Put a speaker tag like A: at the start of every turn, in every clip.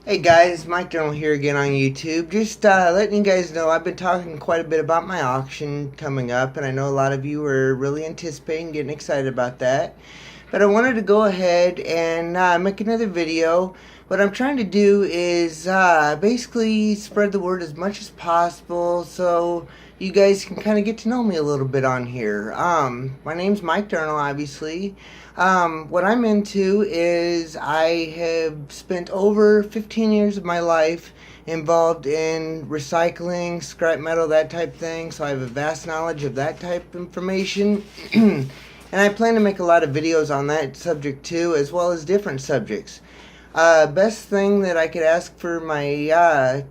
A: Hey guys, Mike Durnil here again on YouTube. Just letting you guys know I've been talking quite a bit about my auction coming up, and I know a lot of you are really anticipating, getting excited about that. But I wanted to go ahead and make another video. What I'm trying to do is basically spread the word as much as possible so you guys can kind of get to know me a little bit on here. My name's Mike Durnil, obviously. What I'm into is I have spent over 15 years of my life involved in recycling, scrap metal, that type thing, so I have a vast knowledge of that type of information. And I plan to make a lot of videos on that subject too, as well as different subjects. Best thing that I could ask for my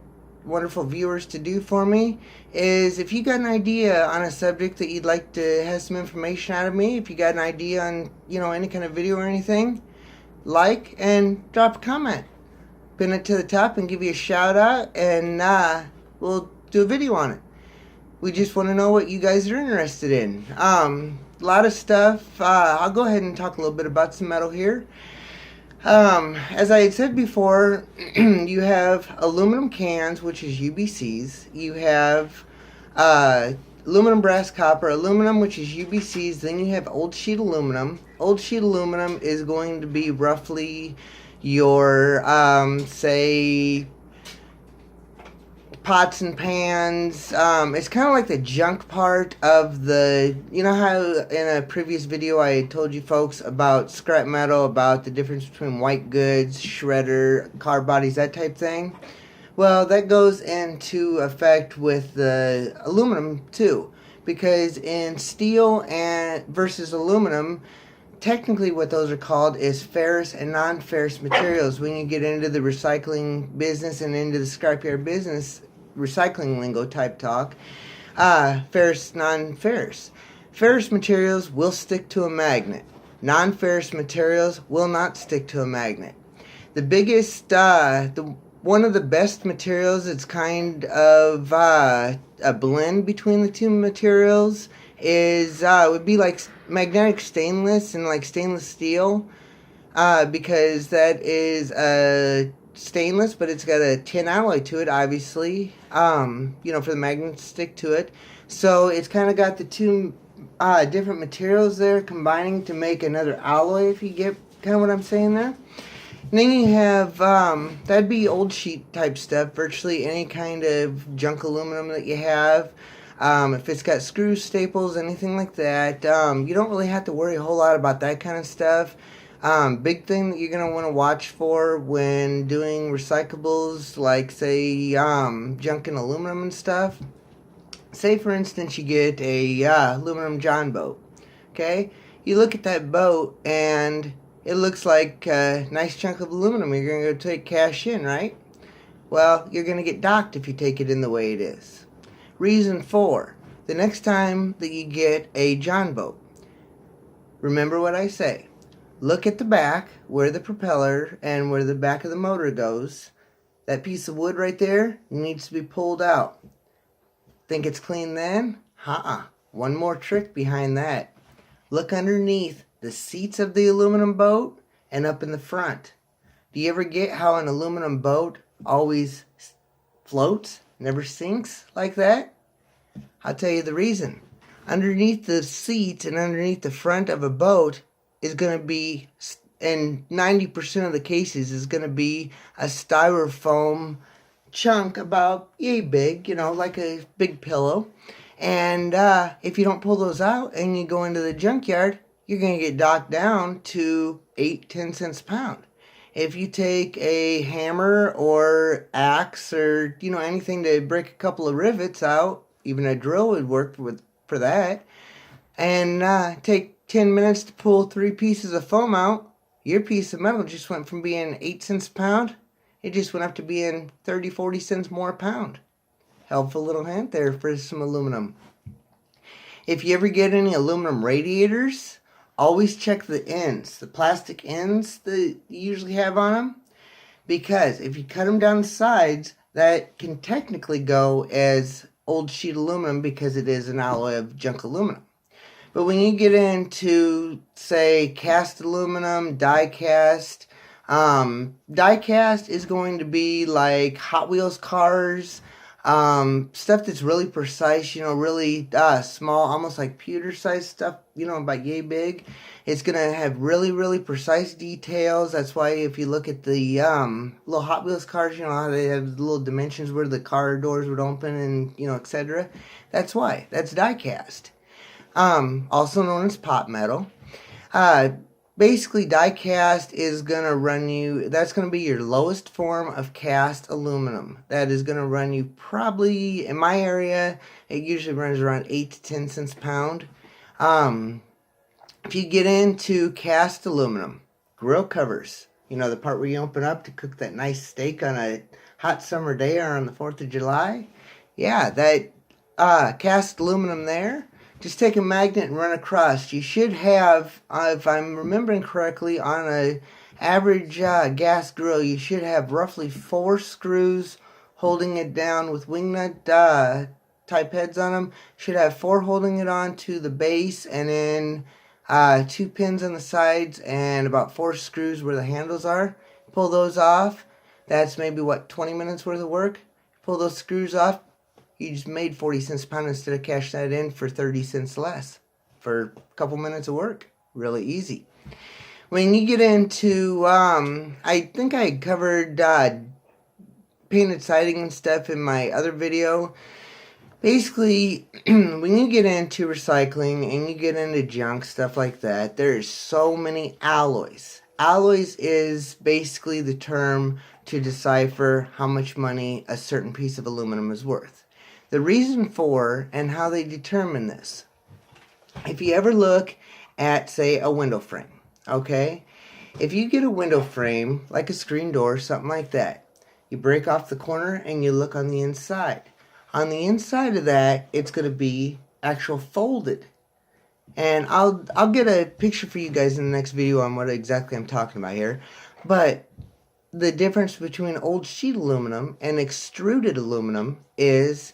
A: wonderful viewers to do for me is if you got an idea on a subject that you'd like to have some information out of me, if you got an idea on, any kind of video or anything, like and drop a comment. Pin it to the top and give you a shout out, and we'll do a video on it. We just want to know what you guys are interested in. A lot of stuff. I'll go ahead and talk a little bit about some metal here. As I had said before, you have aluminum cans, which is UBCs. You have aluminum, brass, copper, aluminum, which is UBCs. Then you have old sheet aluminum. Old sheet aluminum is going to be roughly your, say, pots and pans. It's kind of like the junk part of the, you know how in a previous video I told you folks about scrap metal, about the difference between white goods, shredder, car bodies, that type thing. Well, that goes into effect with the aluminum too, because in steel and versus aluminum, technically what those are called is ferrous and non-ferrous materials. When you get into the recycling business and into the scrapyard business, recycling lingo type talk, ferrous, non-ferrous. Ferrous materials will stick to a magnet. Non-ferrous materials will not stick to a magnet. The biggest, one of the best materials, it's kind of a blend between the two materials, is would be like magnetic stainless and like stainless steel, because that is a stainless, but it's got a tin alloy to it, obviously, for the magnet to stick to it. So it's kind of got the two different materials there combining to make another alloy, if you get kind of what I'm saying there. And then you have, that'd be old sheet type stuff, virtually any kind of junk aluminum that you have. If it's got screws, staples, anything like that, you don't really have to worry a whole lot about that kind of stuff. Big thing that you're going to want to watch for when doing recyclables, like, say, junk and aluminum and stuff. Say, for instance, you get a aluminum John boat, okay? You look at that boat, and it looks like a nice chunk of aluminum. You're going to go take cash in, right? Well, you're going to get docked if you take it in the way it is. Reason 4, the next time that you get a John boat, remember what I say. Look at the back, where the propeller and where the back of the motor goes. That piece of wood right there needs to be pulled out. Think it's clean then? One more trick behind that. Look underneath the seats of the aluminum boat and up in the front. Do you ever get how an aluminum boat always floats, never sinks like that? I'll tell you the reason. Underneath the seats and underneath the front of a boat is going to be, in 90% of the cases, is going to be a styrofoam chunk about yay big, like a big pillow. And if you don't pull those out and you go into the junkyard, you're going to get docked down to 8-10 cents a pound. If you take a hammer or axe or, anything to break a couple of rivets out, even a drill would work for that, and take 10 minutes to pull 3 pieces of foam out, your piece of metal just went from being 8 cents a pound, it just went up to being 30-40 cents more a pound. Helpful little hint there for some aluminum. If you ever get any aluminum radiators, always check the ends, the plastic ends that you usually have on them, because if you cut them down the sides, that can technically go as old sheet aluminum because it is an alloy of junk aluminum. But when you get into, say, cast aluminum, die cast, Die cast is going to be like Hot Wheels cars, stuff that's really precise, really small, almost like pewter size stuff, about yay big. It's going to have really, really precise details. That's why if you look at the little Hot Wheels cars, how they have little dimensions where the car doors would open and, etc. That's why. That's die cast. Also known as pot metal. Basically, die cast is going to run you, that's going to be your lowest form of cast aluminum. That is going to run you probably, in my area, it usually runs around 8 to 10 cents a pound. If you get into cast aluminum, grill covers, the part where you open up to cook that nice steak on a hot summer day or on the 4th of July, yeah, that cast aluminum there, just take a magnet and run across. You should have, if I'm remembering correctly, on an average gas grill, you should have roughly 4 screws holding it down with wing nut type heads on them. Should have 4 holding it on to the base, and then 2 pins on the sides and about 4 screws where the handles are. Pull those off. That's maybe, 20 minutes worth of work? Pull those screws off. You just made 40 cents a pound instead of cash that in for 30 cents less for a couple minutes of work. Really easy. When you get into, I think I covered painted siding and stuff in my other video. Basically, when you get into recycling and you get into junk, stuff like that, there's so many alloys. Alloys is basically the term to decipher how much money a certain piece of aluminum is worth. The reason for and how they determine this. If you ever look at, say, a window frame, okay? If you get a window frame, like a screen door, something like that, you break off the corner and you look on the inside. On the inside of that, it's going to be actual folded. And I'll get a picture for you guys in the next video on what exactly I'm talking about here. But the difference between old sheet aluminum and extruded aluminum is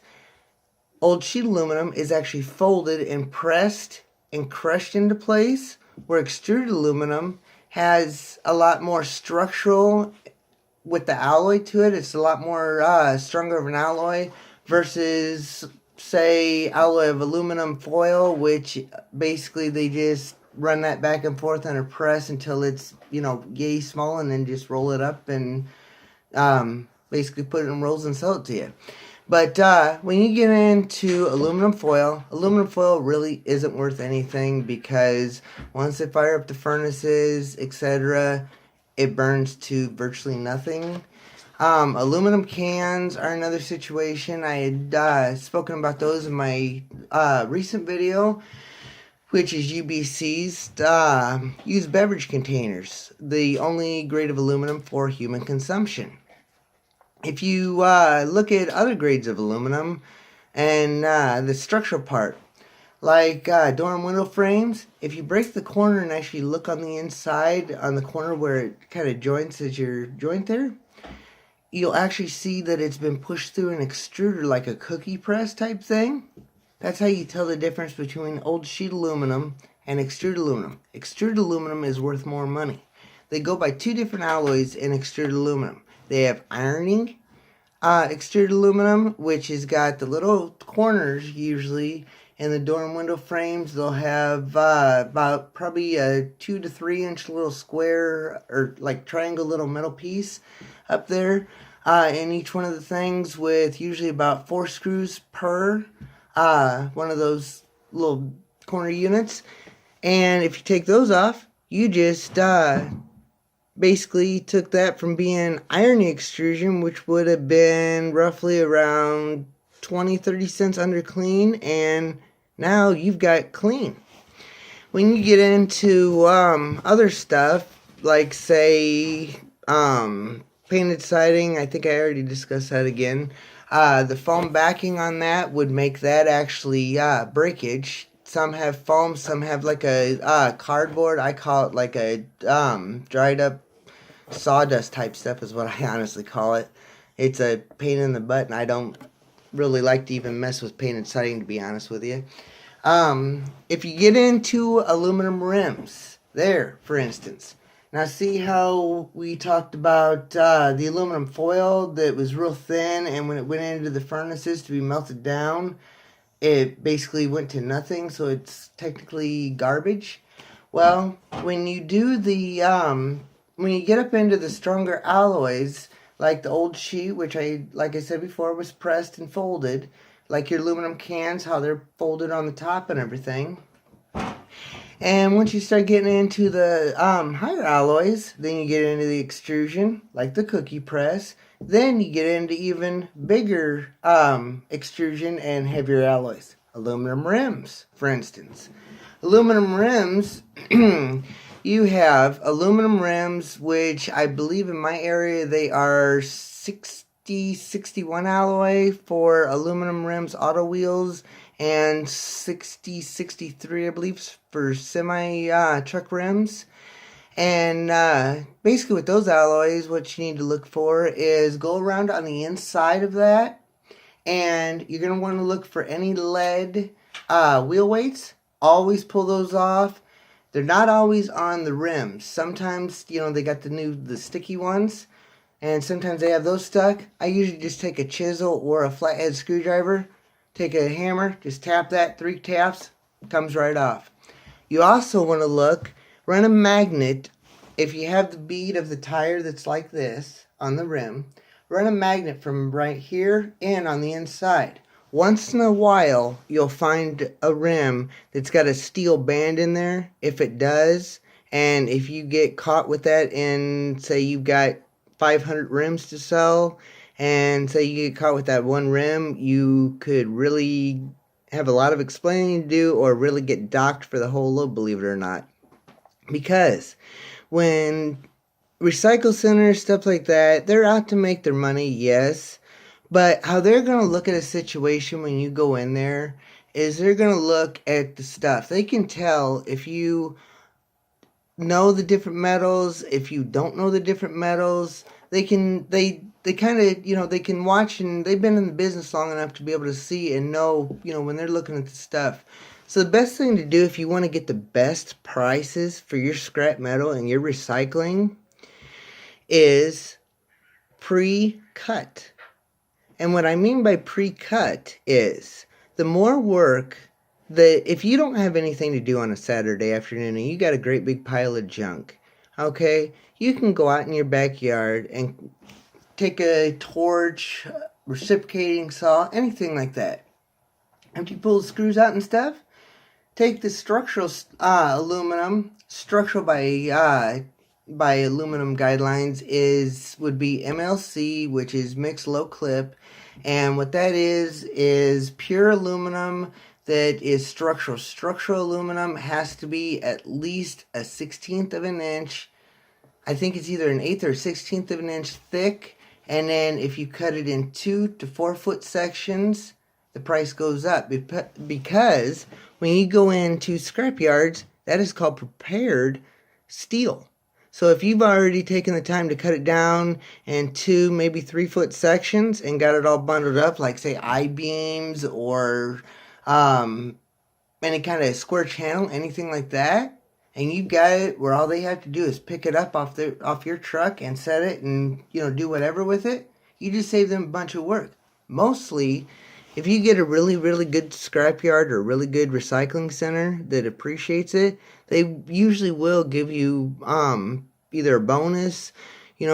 A: old sheet aluminum is actually folded and pressed and crushed into place, where extruded aluminum has a lot more structural with the alloy to it. It's a lot more stronger of an alloy versus, say, alloy of aluminum foil, which basically they just run that back and forth on a press until it's, yay small, and then just roll it up and basically put it in rolls and sell it to you. But when you get into aluminum foil really isn't worth anything, because once they fire up the furnaces, etc., it burns to virtually nothing. Aluminum cans are another situation. I had spoken about those in my recent video, which is UBC's used beverage containers, the only grade of aluminum for human consumption. If you look at other grades of aluminum and the structural part, like door and window frames, if you break the corner and actually look on the inside, on the corner where it kind of joints as your joint there, you'll actually see that it's been pushed through an extruder, like a cookie press type thing. That's how you tell the difference between old sheet aluminum and extruded aluminum. Extruded aluminum is worth more money. They go by 2 different alloys in extruded aluminum. They have ironing extruded aluminum, which has got the little corners usually in the door and window frames. They'll have about probably a 2 to 3 inch little square or like triangle little metal piece up there in each one of the things, with usually about 4 screws per one of those little corner units. And if you take those off, you just basically took that from being iron extrusion, which would have been roughly around 20-30 cents under clean, and now you've got clean. When you get into other stuff, like, say, painted siding, I think I already discussed that again. The foam backing on that would make that actually breakage. Some have foam, some have like a cardboard. I call it like a dried up sawdust type stuff is what I honestly call it. It's a pain in the butt, and I don't really like to even mess with painted siding, to be honest with you. If you get into aluminum rims, there, for instance, Now see how we talked about the aluminum foil that was real thin, and when it went into the furnaces to be melted down, it basically went to nothing, so it's technically garbage. Well, when you do the when you get up into the stronger alloys, like the old sheet, which like I said before, was pressed and folded, like your aluminum cans, how they're folded on the top and everything. And once you start getting into the higher alloys, then you get into the extrusion, like the cookie press. Then you get into even bigger extrusion and heavier alloys. Aluminum rims, for instance. Aluminum rims, you have aluminum rims, which I believe in my area they are 60-61 alloy for aluminum rims, auto wheels, and 60-63 I believe for semi truck rims. And basically with those alloys, what you need to look for is go around on the inside of that, and you're going to want to look for any lead wheel weights. Always pull those off. They're not always on the rims. Sometimes, they got the sticky ones, and sometimes they have those stuck. I usually just take a chisel or a flathead screwdriver, take a hammer, just tap that 3 taps, it comes right off. You also want to run a magnet. If you have the bead of the tire that's like this on the rim, run a magnet from right here in on the inside. Once in a while, you'll find a rim that's got a steel band in there. If it does, and if you get caught with that and say you've got 500 rims to sell, and say you get caught with that one rim, you could really have a lot of explaining to do or really get docked for the whole load, believe it or not. Because when recycle centers, stuff like that, they're out to make their money, yes. But how they're going to look at a situation when you go in there is they're going to look at the stuff. They can tell if you know the different metals, if you don't know the different metals. They kind of, they can watch, and they've been in the business long enough to be able to see and know, when they're looking at the stuff. So the best thing to do if you want to get the best prices for your scrap metal and your recycling is pre-cut. And what I mean by pre-cut is the more work that if you don't have anything to do on a Saturday afternoon and you got a great big pile of junk, okay, you can go out in your backyard and take a torch, reciprocating saw, anything like that. After you pull the screws out and stuff, take the structural aluminum. Structural by aluminum guidelines would be MLC, which is mixed low clip, and what that is pure aluminum that is structural. Structural aluminum has to be at least a 1/16 of an inch. I think it's either an 1/8 or a 1/16 of an inch thick, and then if you cut it in 2 to 4 foot sections, the price goes up because when you go into scrap yards, that is called prepared steel. So if you've already taken the time to cut it down in 2, maybe 3 foot sections and got it all bundled up, like say I-beams or any kind of square channel, anything like that, and you've got it where all they have to do is pick it up off your truck and set it and do whatever with it, you just save them a bunch of work. Mostly, if you get a really, really good scrapyard or a really good recycling center that appreciates it, they usually will give you either a bonus,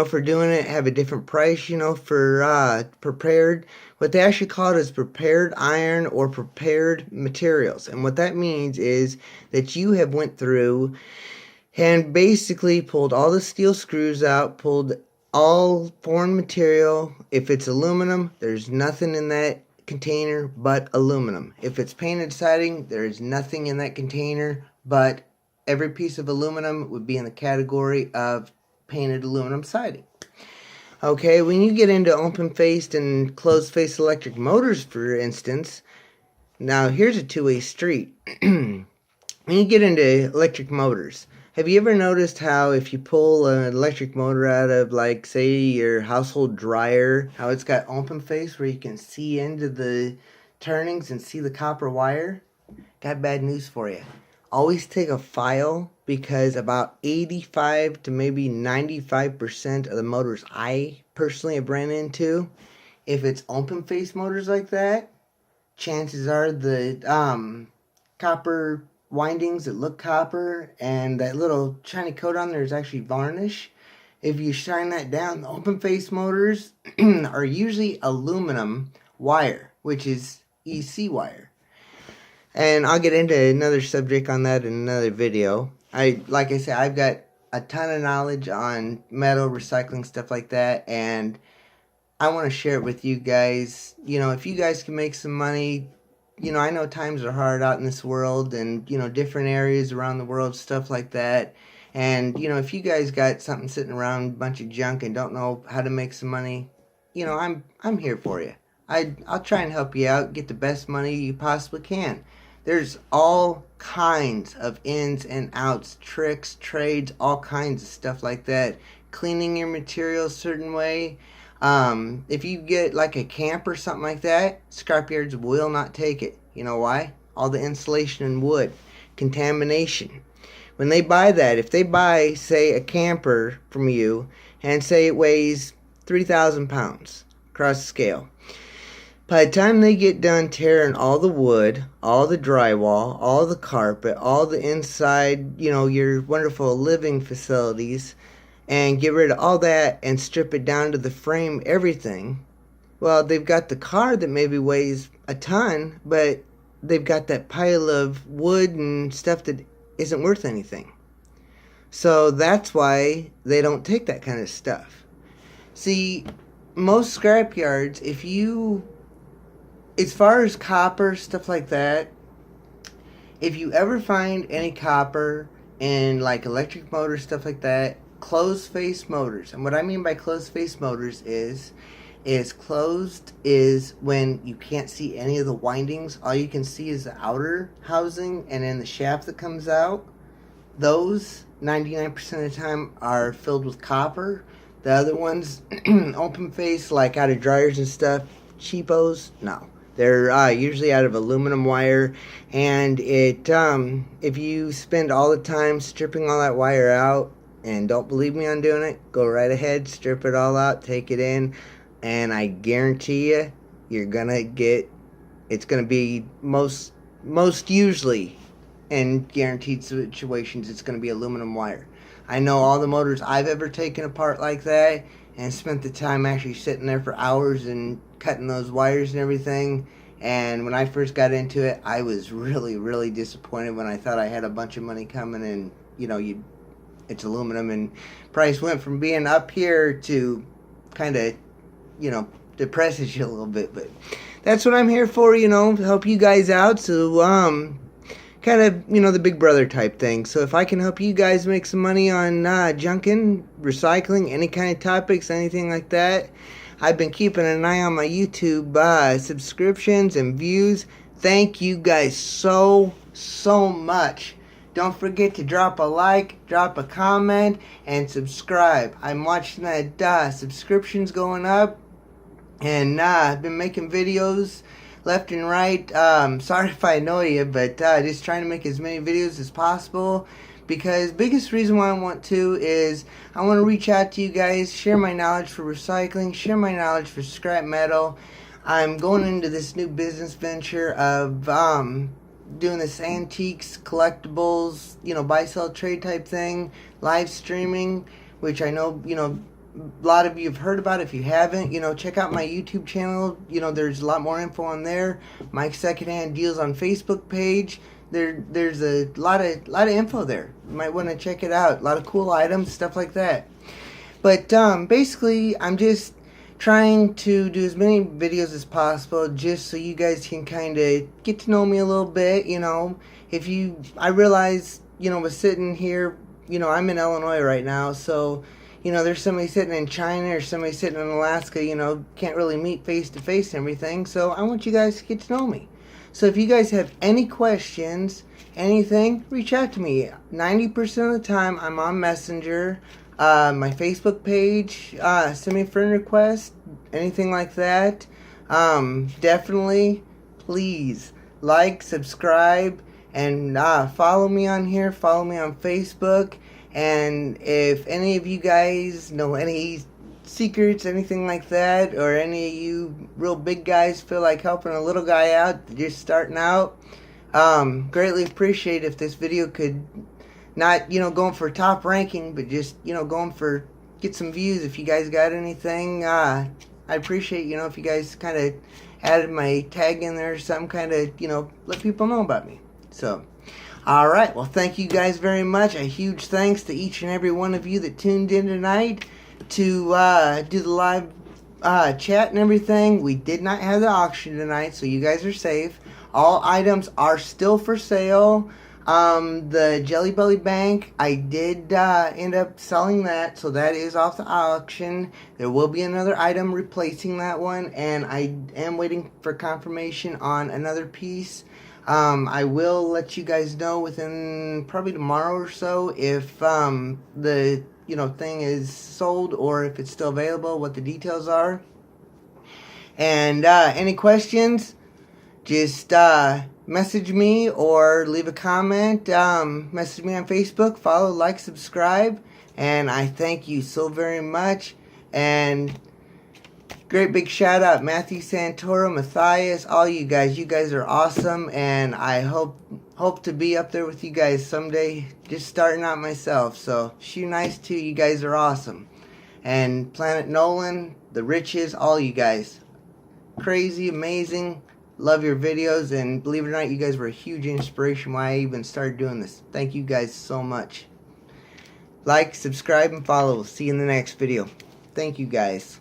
A: for doing it, have a different price, for prepared. What they actually call it is prepared iron or prepared materials. And what that means is that you have went through and basically pulled all the steel screws out, pulled all foreign material. If it's aluminum, there's nothing in that container but aluminum. If it's painted siding, there is nothing in that container but every piece of aluminum would be in the category of painted aluminum siding. Okay, when you get into open-faced and closed-faced electric motors, for instance, now here's a two-way street. When you get into electric motors, have you ever noticed how if you pull an electric motor out of, like, say, your household dryer, how it's got open face where you can see into the turnings and see the copper wire? Got bad news for you. always take a file, because about 85 to maybe 95% of the motors I personally have ran into, if it's open face motors like that, chances are the copper windings that look copper and that little shiny coat on there is actually varnish. If you shine that down, the open face motors are usually aluminum wire, which is EC wire. And I'll get into another subject on that in another video. Like I said, I've got a ton of knowledge on metal recycling, stuff like that, and I want to share it with you guys. If you guys can make some money, I know times are hard out in this world, and different areas around the world, stuff like that. And if you guys got something sitting around, a bunch of junk, and don't know how to make some money, I'm here for you. I'll try and help you out, get the best money you possibly can. There's all kinds of ins and outs, tricks, trades, all kinds of stuff like that. Cleaning your materials a certain way. If you get like a camp or something like that, scrapyards will not take it. You know why? All the insulation and wood, contamination. When they buy that, if they buy, say, a camper from you, and say it weighs 3,000 pounds across the scale, by the time they get done tearing all the wood, all the drywall, all the carpet, all the inside, your wonderful living facilities, and get rid of all that and strip it down to the frame, everything, well, they've got the car that maybe weighs a ton, but they've got that pile of wood and stuff that isn't worth anything. So that's why they don't take that kind of stuff. See, most scrapyards, as far as copper, stuff like that, if you ever find any copper in like electric motors, stuff like that, closed face motors. And what I mean by closed face motors is closed is when you can't see any of the windings. All you can see is the outer housing and then the shaft that comes out. Those 99% of the time are filled with copper. The other ones, open face, like out of dryers and stuff, cheapos, no. They're usually out of aluminum wire, and if you spend all the time stripping all that wire out, and don't believe me on doing it, go right ahead, strip it all out, take it in, and I guarantee you, it's gonna be most usually, in guaranteed situations, it's gonna be aluminum wire. I know all the motors I've ever taken apart like that, and spent the time actually sitting there for hours and cutting those wires and everything. And when I first got into it, I was really, really disappointed when I thought I had a bunch of money coming, and it's aluminum, and price went from being up here to kind of, depresses you a little bit. But that's what I'm here for, to help you guys out. So, kind of, the big brother type thing. So if I can help you guys make some money on junking, recycling, any kind of topics, anything like that, I've been keeping an eye on my YouTube subscriptions and views. Thank you guys so much. Don't forget to drop a like, drop a comment, and subscribe. I'm watching that subscriptions going up, and I've been making videos left and right. Sorry if I annoy you, but just trying to make as many videos as possible, because biggest reason why I want to is I want to reach out to you guys, share my knowledge for recycling, share my knowledge for scrap metal. I'm going into this new business venture of doing this antiques, collectibles, buy, sell, trade type thing, live streaming, which I know, a lot of you have heard about. If you haven't, check out my YouTube channel. There's a lot more info on there. My secondhand deals on Facebook page. There's a lot of info there. You might want to check it out. A lot of cool items, stuff like that. But basically, I'm just trying to do as many videos as possible, just so you guys can kind of get to know me a little bit. I realize, with sitting here, I'm in Illinois right now, so there's somebody sitting in China or somebody sitting in Alaska, can't really meet face to face and everything. So I want you guys to get to know me. So if you guys have any questions, anything, reach out to me. 90% of the time, I'm on Messenger, my Facebook page, send me a friend request, anything like that. Definitely, please, like, subscribe, And follow me on here, follow me on Facebook. And if any of you guys know any secrets, anything like that, or any of you real big guys feel like helping a little guy out just starting out, greatly appreciate if this video could not, going for top ranking, but just, going for get some views. If you guys got anything, I appreciate, if you guys kind of added my tag in there or something, kind of, let people know about me. So, alright, well, thank you guys very much. A huge thanks to each and every one of you that tuned in tonight to do the live chat and everything. We did not have the auction tonight, so you guys are safe. All items are still for sale. The Jelly Belly Bank, I did end up selling that, so that is off the auction. There will be another item replacing that one, and I am waiting for confirmation on another piece. I will let you guys know within probably tomorrow or so if the thing is sold or if it's still available, what the details are. And any questions, just message me or leave a comment. Message me on Facebook, follow, like, subscribe, and I thank you so very much. And great big shout out Matthew Santoro, Matthias, all you guys. You guys are awesome, and I hope to be up there with you guys someday. Just starting out myself, so shoot nice too. You guys are awesome. And Planet Nolan, the Riches, all you guys, crazy, amazing. Love your videos, and believe it or not, you guys were a huge inspiration why I even started doing this. Thank you guys so much. Like, subscribe, and follow. See you in the next video. Thank you guys.